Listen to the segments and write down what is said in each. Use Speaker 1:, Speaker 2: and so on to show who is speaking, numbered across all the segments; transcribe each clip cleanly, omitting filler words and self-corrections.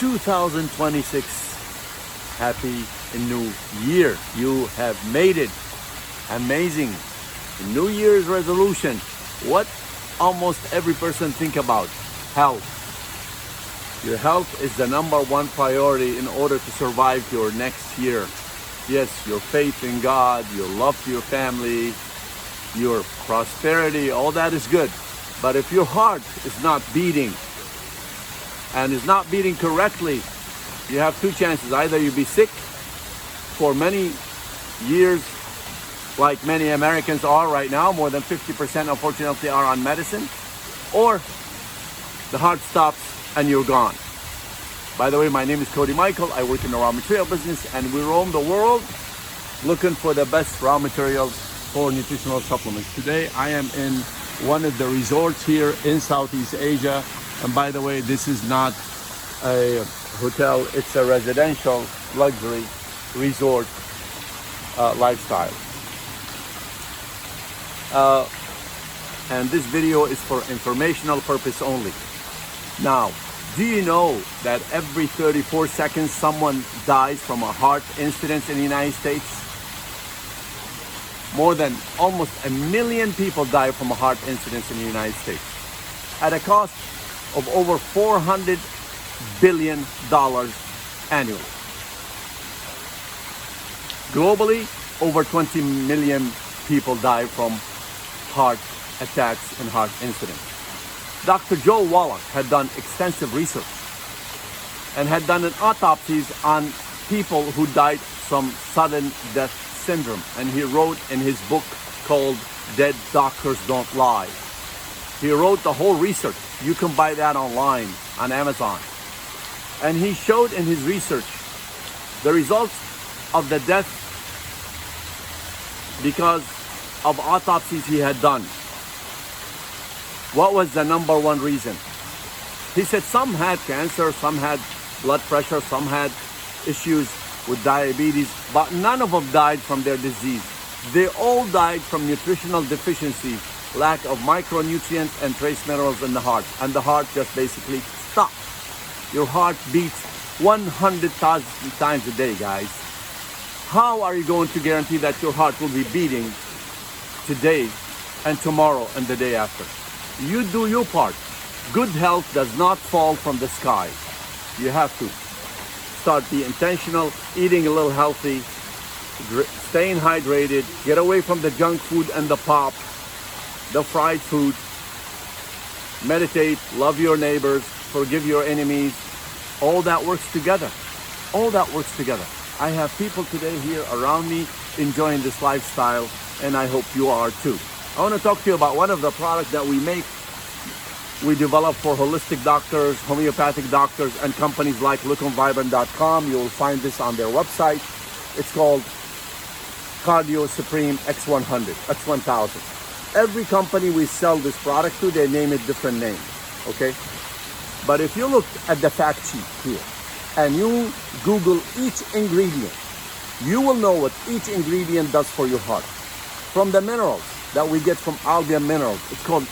Speaker 1: 2026. Happy New Year. You have made it. Amazing. New Year's resolution. What almost every person think about? Health. Your health is the #1 priority in order to survive your next year. Yes, your faith in God, your love to your family, your prosperity, all that is good. But if your heart is not beating and is not beating correctly, you have two chances. Either you be sick for many years, like many Americans are right now, more than 50% unfortunately are on medicine, or the heart stops and you're gone. By the way, my name is Cody Michael. I work in the raw material business, and we roam the world looking for the best raw materials for nutritional supplements. Today I am in one of the resorts here in Southeast Asia, and by the way, this is not a hotel, it's a residential luxury resort lifestyle. And this video is for informational purpose only. Now, do you know that every 34 seconds someone dies from a heart incident in the United States? More than almost 1 million people die from a heart incident in the United States at a cost of over $400 billion annually. Globally, over 20 million people die from heart attacks and heart incidents. Dr. Joe Wallach had done extensive research and had done an autopsies on people who died from sudden death syndrome. And he wrote in his book called Dead Doctors Don't Lie. He wrote the whole research. You can buy that online on Amazon. And he showed in his research the results of the death because of autopsies he had done. What was the #1 reason? He said some had cancer, some had blood pressure, some had issues with diabetes, but none of them died from their disease. They all died from nutritional deficiency, lack of micronutrients and trace minerals in the heart. And the heart just basically stopped. Your heart beats 100,000 times a day, guys. How are you going to guarantee that your heart will be beating today and tomorrow and the day after? You do your part. Good health does not fall from the sky. You have to start be intentional, eating a little healthy, staying hydrated, get away from the junk food and the pop, the fried food, meditate, love your neighbors, forgive your enemies. All that works together. All that works together. I have people today here around me enjoying this lifestyle, and I hope you are too. I want to talk to you about one of the products that we make. We develop for holistic doctors, homeopathic doctors, and companies like LookandVibrant.com. You will find this on their website. It's called Cardio Supreme X100, X1000. Every company we sell this product to, they name it different names, okay? But if you look at the fact sheet here, and you Google each ingredient, you will know what each ingredient does for your heart. From the minerals that we get from Albion Minerals, it's called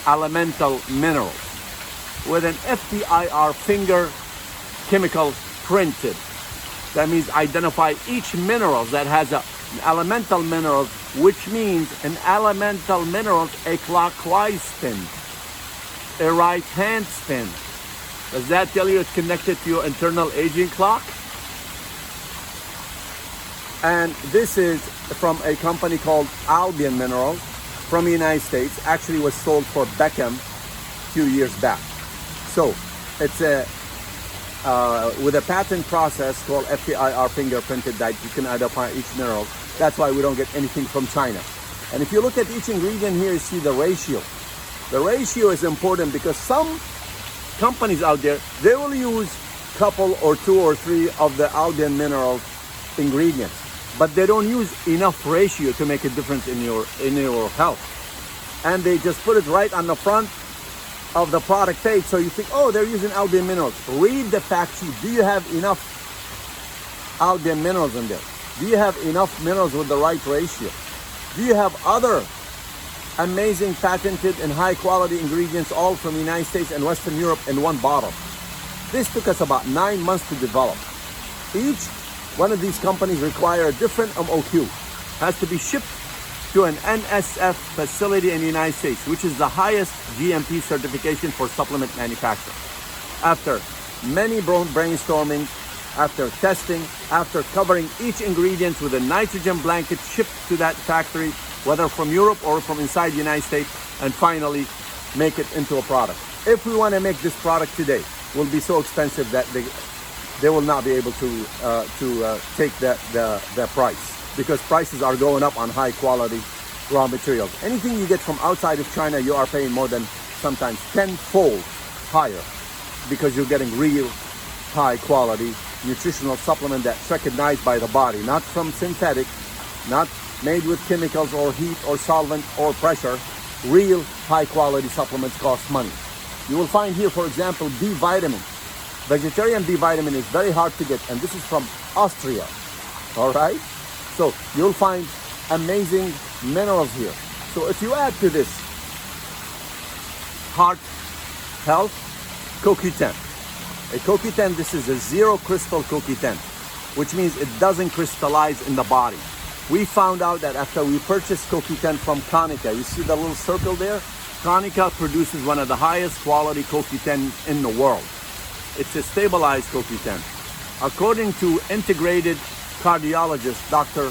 Speaker 1: elemental minerals, with an FTIR finger chemical printed. That means identify each mineral that has an elemental mineral, which means an elemental mineral a clockwise spin, a right hand spin. Does that tell you it's connected to your internal aging clock? And this is from a company called Albion Minerals from the United States. Actually was sold for Beckham a few years back. So it's a with a patent process called FTIR fingerprinted that you can identify each mineral. That's why we don't get anything from China. And if you look at each ingredient here, you see the ratio. The ratio is important because some companies out there, they will use couple or 2 or 3 of the Albion Minerals ingredients, but they don't use enough ratio to make a difference in your health. And they just put it right on the front of the product page, so you think, oh, they're using Albion Minerals. Read the fact sheet. Do you have enough Albion Minerals in there? Do you have enough minerals with the right ratio? Do you have other amazing patented and high quality ingredients all from the United States and Western Europe in one bottle? This took us about 9 months to develop. Each one of these companies require a different MOQ. Has to be shipped to an NSF facility in the United States, which is the highest GMP certification for supplement manufacture. After many brainstorming, after testing, after covering each ingredient with a nitrogen blanket shipped to that factory, whether from Europe or from inside the United States, and finally make it into a product. If we want to make this product today, it will be so expensive that they will not be able to take the price, because prices are going up on high quality raw materials. Anything you get from outside of China, you are paying more than sometimes tenfold higher, because you're getting real high quality nutritional supplement that's recognized by the body, not from synthetic, not made with chemicals or heat or solvent or pressure. Real high quality supplements cost money. You will find here, for example, B vitamin. Vegetarian B vitamin is very hard to get, and this is from Austria. All right? So you'll find amazing minerals here. So if you add to this heart health, CoQ10. A CoQ10, this is a zero crystal CoQ10, which means it doesn't crystallize in the body. We found out that after we purchased CoQ10 from Konica, you see the little circle there? Konica produces one of the highest quality CoQ10 in the world. It's a stabilized CoQ10. According to integrated cardiologist, Dr.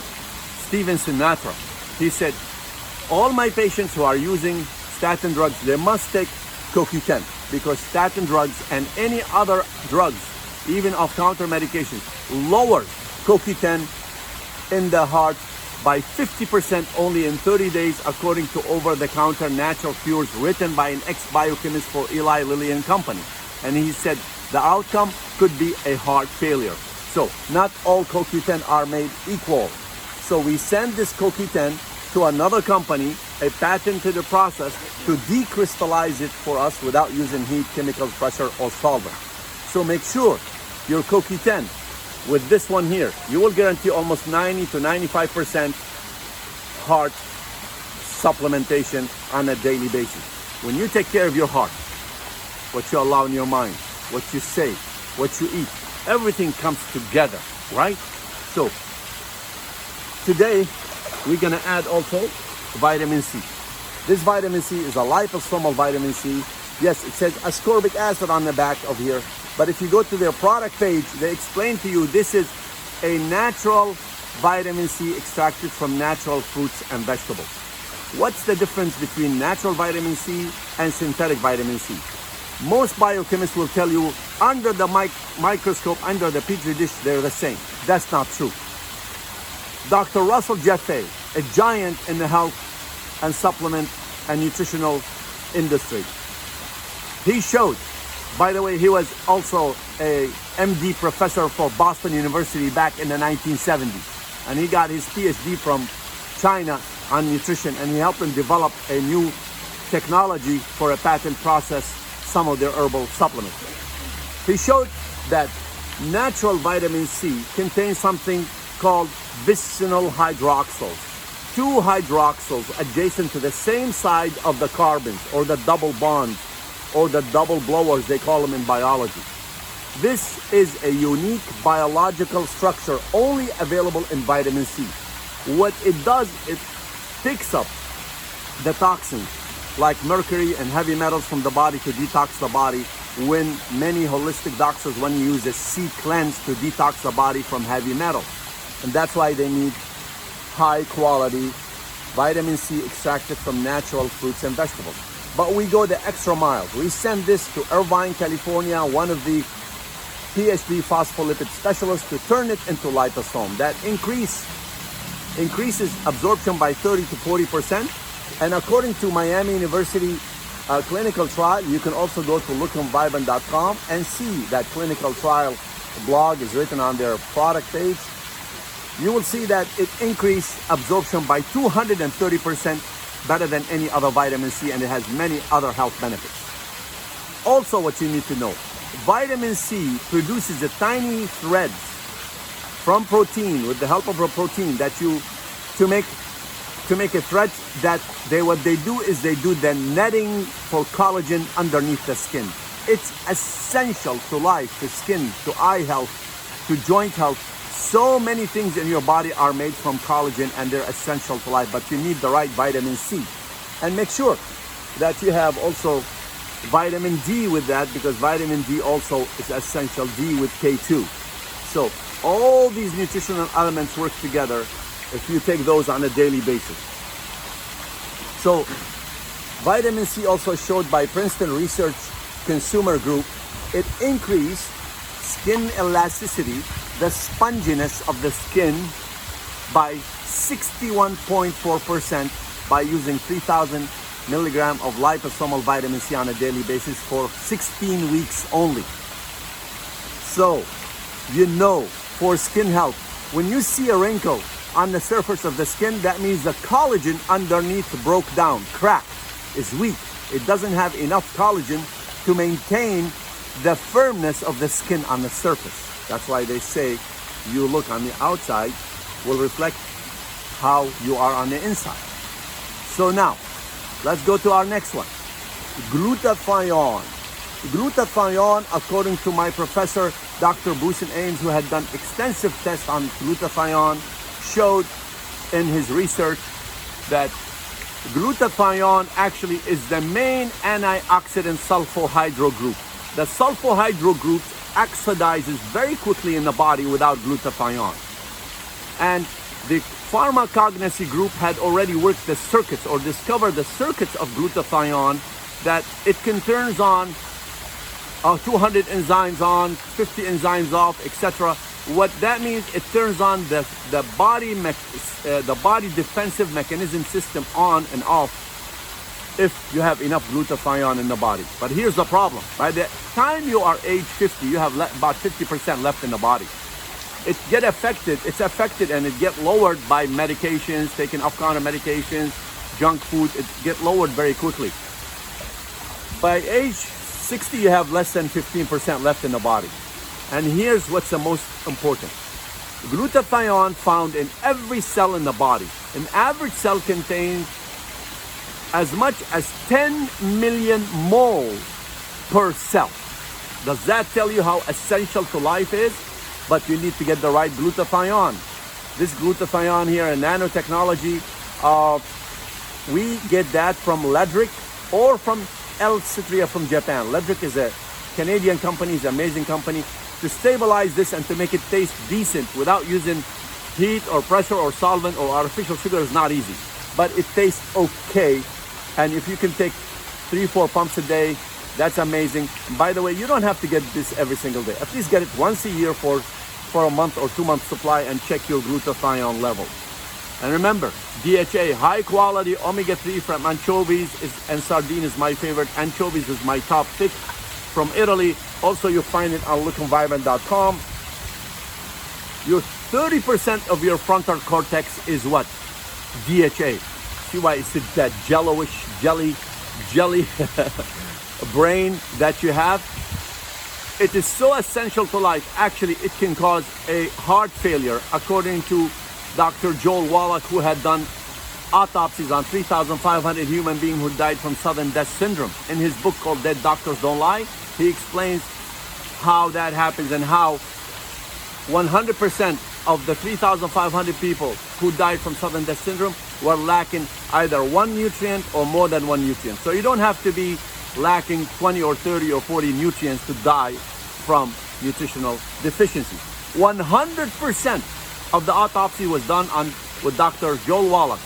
Speaker 1: Steven Sinatra, he said, all my patients who are using statin drugs, they must take CoQ10, because statin drugs and any other drugs, even off-counter medications, lower CoQ10 in the heart by 50% only in 30 days, according to over-the-counter natural cures written by an ex-biochemist for Eli Lilly and Company. And he said the outcome could be a heart failure. So not all CoQ10 are made equal. So we send this CoQ10 to another company, a patented process to decrystallize it for us without using heat, chemicals, pressure, or solvent. So make sure your CoQ10 with this one here, you will guarantee almost 90 to 95% heart supplementation on a daily basis. When you take care of your heart, what you allow in your mind, what you say, what you eat, everything comes together, right? So today we're gonna add also vitamin C. This vitamin C is a liposomal vitamin C. Yes, it says ascorbic acid on the back of here, but if you go to their product page, they explain to you this is a natural vitamin C extracted from natural fruits and vegetables. What's the difference between natural vitamin C and synthetic vitamin C? Most biochemists will tell you under the microscope, under the petri dish, they're the same. That's not true. Dr. Russell Jeffrey, a giant in the health and supplement and nutritional industry, he showed, by the way, he was also a MD professor for Boston University back in the 1970s. And he got his PhD from China on nutrition, and he helped them develop a new technology for a patent process, some of their herbal supplements. He showed that natural vitamin C contains something called bisphenol hydroxyls. Two hydroxyls adjacent to the same side of the carbons, or the double bonds, or the double blowers, they call them in biology. This is a unique biological structure only available in vitamin C. What it does, it picks up the toxins like mercury and heavy metals from the body to detox the body, when many holistic doctors want to use a C cleanse to detox the body from heavy metals. And that's why they need high quality vitamin C extracted from natural fruits and vegetables. But we go the extra mile. We send this to Irvine, California, one of the PhD phospholipid specialists, to turn it into liposome. That increases absorption by 30 to 40%. And according to Miami University clinical trial, you can also go to lookandvibrant.com and see that clinical trial blog is written on their product page. You will see that it increased absorption by 230%, better than any other vitamin C, and it has many other health benefits. Also, what you need to know, vitamin C produces the tiny threads from protein, with the help of a protein that you, to make a thread that what they do is they do the netting for collagen underneath the skin. It's essential to life, to skin, to eye health, to joint health. So many things in your body are made from collagen and they're essential to life, but you need the right vitamin C. And make sure that you have also vitamin D with that, because vitamin D also is essential, D with K2. So all these nutritional elements work together if you take those on a daily basis. So vitamin C also showed by Princeton Research Consumer Group, it increased skin elasticity, the sponginess of the skin, by 61.4% by using 3,000 milligram of liposomal vitamin C on a daily basis for 16 weeks only. So, you know, for skin health, when you see a wrinkle on the surface of the skin, that means the collagen underneath broke down, cracked, is weak. It doesn't have enough collagen to maintain the firmness of the skin on the surface. That's why they say you look on the outside will reflect how you are on the inside. So now, let's go to our next one. Glutathione. Glutathione, according to my professor, Dr. Busen Ames, who had done extensive tests on glutathione, showed in his research that glutathione actually is the main antioxidant sulfohydro group. The sulfohydro group oxidizes very quickly in the body without glutathione. And the pharmacognosy group had already worked the circuits or discovered the circuits of glutathione, that it can turn on 200 enzymes on, 50 enzymes off, etc. What that means, it turns on the body defensive mechanism system on and off if you have enough glutathione in the body. But here's the problem. By the time you are age 50, you have about 50% left in the body. It's affected and it get lowered by medications, taking off-counter medications, junk food. It get lowered very quickly. By age 60, you have less than 15% left in the body. And here's what's the most important. Glutathione found in every cell in the body. An average cell contains as much as 10 million moles per cell. Does that tell you how essential to life is? But you need to get the right glutathione. This glutathione here in nanotechnology, we get that from Ledric or from El Citria from Japan. Ledric is a Canadian company, is an amazing company. To stabilize this and to make it taste decent without using heat or pressure or solvent or artificial sugar is not easy. But it tastes okay. And if you can take 3-4 pumps a day, that's amazing. By the way, you don't have to get this every single day. At least get it once a year for a month or 2 months supply and check your glutathione level. And remember, DHA, high quality omega-3 from anchovies and sardine is my favorite. Anchovies is my top pick from Italy. Also, you find it on lookandvibrant.com. Your 30% of your frontal cortex is what? DHA. See why it's that jello-ish, jelly brain that you have? It is so essential to life. Actually, it can cause a heart failure, according to Dr. Joel Wallach, who had done autopsies on 3,500 human beings who died from sudden death syndrome. In his book called Dead Doctors Don't Lie, he explains how that happens and how 100% of the 3,500 people who died from sudden death syndrome were lacking either one nutrient or more than one nutrient. So you don't have to be lacking 20 or 30 or 40 nutrients to die from nutritional deficiency. 100% of the autopsy was done with Dr. Joel Wallach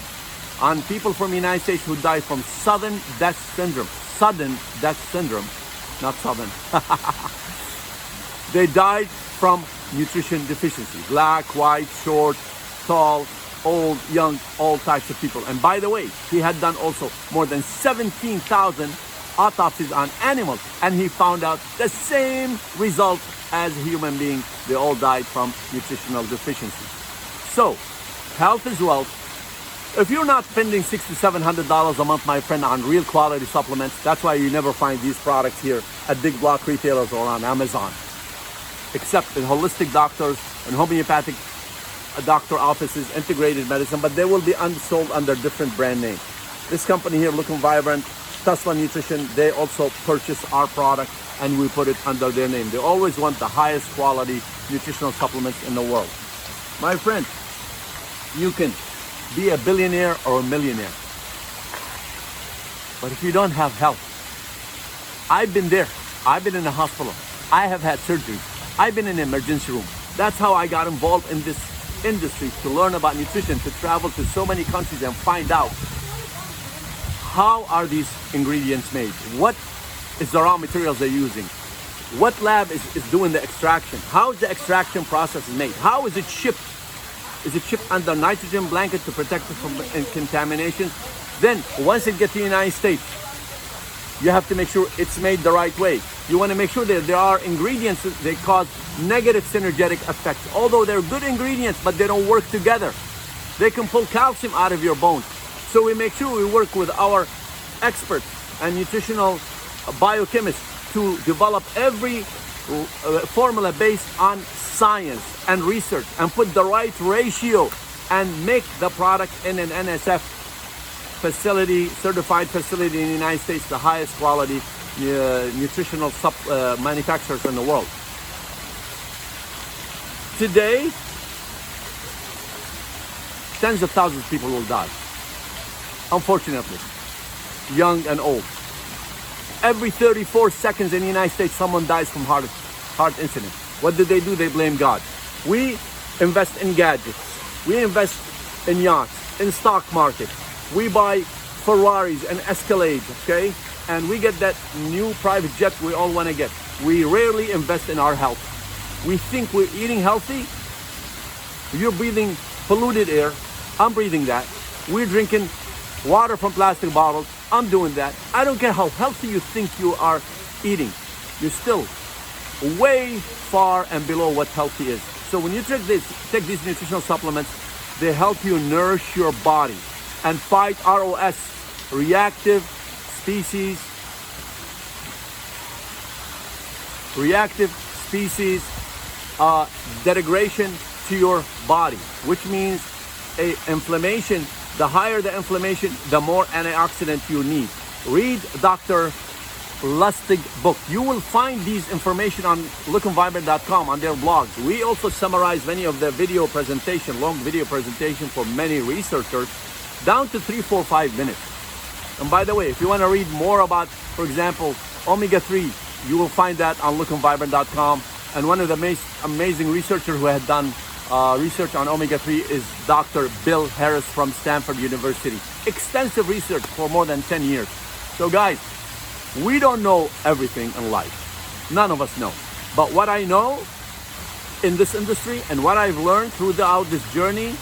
Speaker 1: on people from the United States who died from sudden death syndrome. Sudden death syndrome, not southern. They died from nutrition deficiency. Black, white, short, tall, old, young, all types of people. And by the way, he had done also more than 17,000 autopsies on animals, and he found out the same result as human beings. They all died from nutritional deficiency. So, health is wealth. If you're not spending $600 to $700 a month, my friend, on real quality supplements, that's why you never find these products here at big block retailers or on Amazon, except in holistic doctors and homeopathic doctor offices, integrated medicine, but they will be unsold under different brand names. This company here, Look and Vibrant, Tesla Nutrition, they also purchase our product and we put it under their name. They always want the highest quality nutritional supplements in the world. My friend, you can be a billionaire or a millionaire, but if you don't have health, I've been there. I've been in the hospital. I have had surgery. I've been in the emergency room. That's how I got involved in this industry, to learn about nutrition, to travel to so many countries and find out how are these ingredients made, what is the raw materials they're using, what lab is doing the extraction, how is the extraction process made, how is it shipped? Is it shipped under nitrogen blanket to protect it from contamination? Then once it gets to the United States, you have to make sure it's made the right way. You want to make sure that there are ingredients that they cause negative synergetic effects. Although they're good ingredients, but they don't work together. They can pull calcium out of your bones. So we make sure we work with our experts and nutritional biochemists to develop every formula based on science and research, and put the right ratio and make the product in an NSF facility, certified facility in the United States, the highest quality nutritional manufacturers in the world. Today, tens of thousands of people will die. Unfortunately, young and old. Every 34 seconds in the United States, someone dies from heart incident. What do? They blame God. We invest in gadgets. We invest in yachts, in stock market. We buy Ferraris and Escalades, okay? And we get that new private jet we all want to get. We rarely invest in our health. We think we're eating healthy. You're breathing polluted air. I'm breathing that. We're drinking water from plastic bottles. I'm doing that. I don't care how healthy you think you are eating. You're still way far and below what healthy is. So when you take these nutritional supplements, they help you nourish your body and fight ROS, reactive species degradation to your body, which means inflammation. The higher the inflammation, the more antioxidant you need. Read Dr. Lustig book. You will find these information on lookandvibrant.com on their blogs. We also summarize many of the video presentation, long video presentation for many researchers, down to 3, 4, 5 minutes. And by the way, if you want to read more about, for example, omega-3, you will find that on lookandvibrant.com. And one of the amazing researchers who had done research on omega-3 is Dr. Bill Harris from Stanford University. Extensive research for more than 10 years. So guys, we don't know everything in life. None of us know. But what I know in this industry and what I've learned throughout this journey,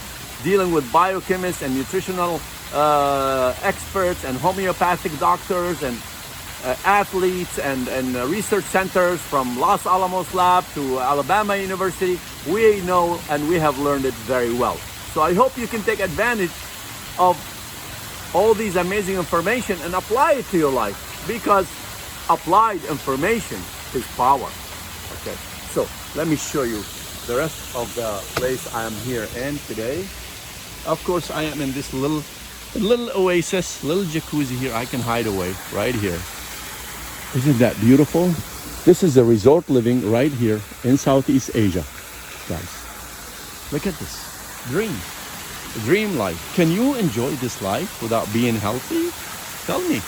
Speaker 1: dealing with biochemists and nutritional experts and homeopathic doctors and athletes and research centers, from Los Alamos Lab to Alabama University, we know and we have learned it very well. So I hope you can take advantage of all these amazing information and apply it to your life, because applied information is power. Okay, so let me show you the rest of the place I am here in today. Of course, I am in this little oasis, little jacuzzi here. I can hide away right here. Isn't that beautiful? This is a resort living right here in Southeast Asia, guys. Look at this. Dream life. Can you enjoy this life without being healthy? Tell me.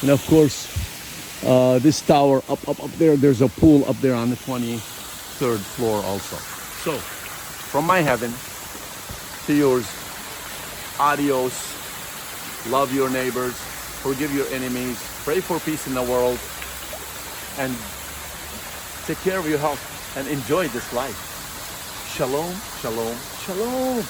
Speaker 1: And of course, this tower up there, there's a pool up there on the 23rd floor also. So, from my heaven to yours, adios. Love your neighbors. Forgive your enemies. Pray for peace in the world. And take care of your health and enjoy this life. Shalom, shalom, shalom.